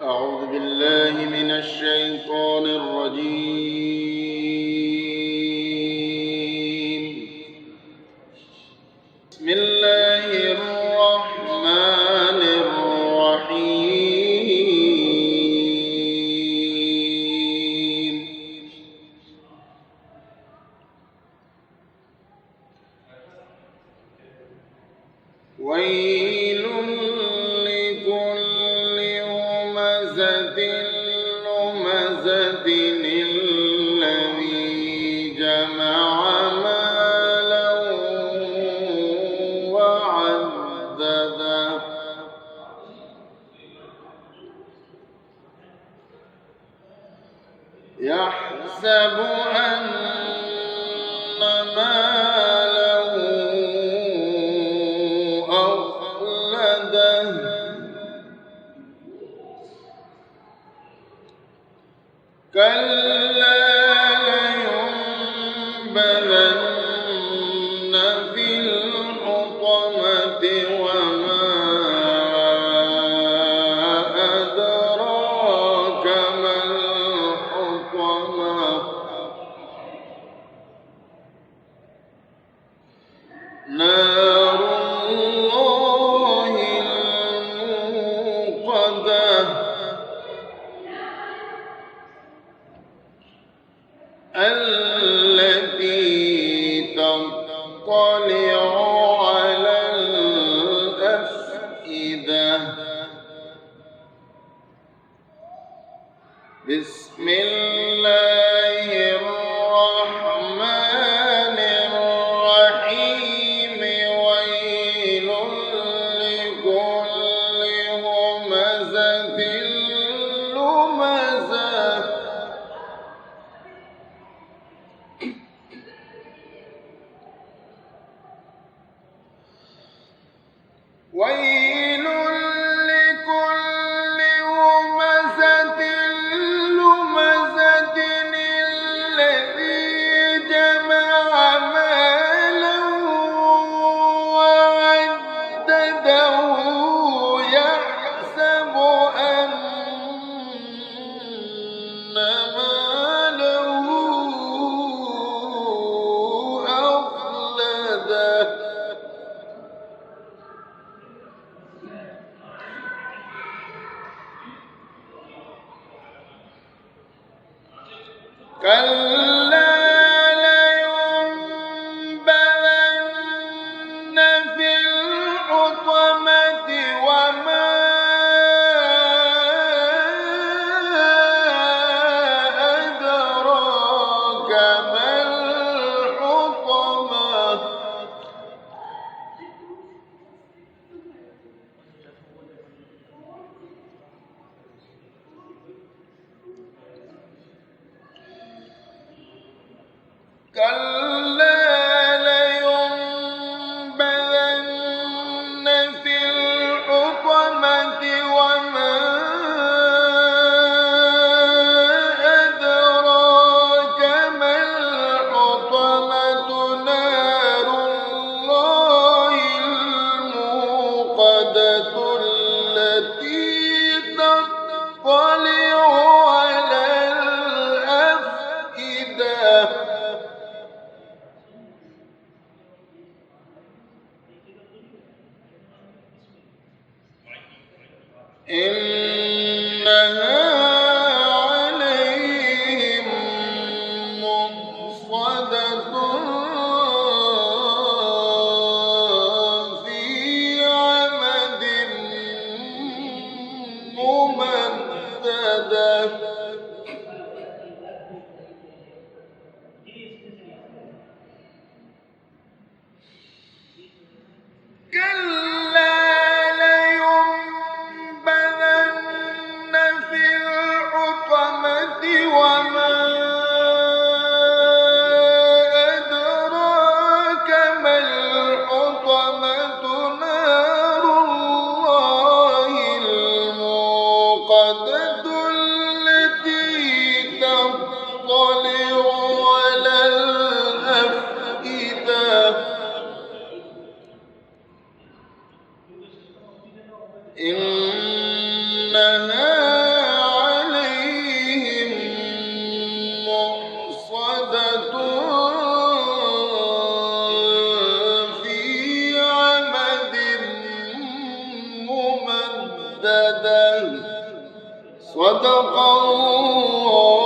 أعوذ بالله من الشيطان الرجيم. بسم الله الرحمن الرحيم. ويل لكل همزة لمزة الذي جمع مالا وعدده يحسب أن ماله أخلده كلا لينبذن في الحطمة وما أدراك ما الحطمة نار الله الموقدة التي تطلع على الأفئدة. بسم الله الرحمن الرحيم. ويل لكل همزة لمزة ويل لكل همزة لمزة الذي جمع مالا وعدده يحسب أن ماله أخلده كلا لينبذن في الحطمة وما أدراك ما الحطمة كلا لينبذن في الحطمة وما أدراك ما الحطمة نار الله الموقدة التي تطلع على الأفئدة. إنها عليهم مؤصدة في عمد ممددة. كلا لينبذن في الحطمة وما أدراك ما الحطمة نار الله الموقدة التي تطلع على الأفئدة. إنها مسددا صدق الله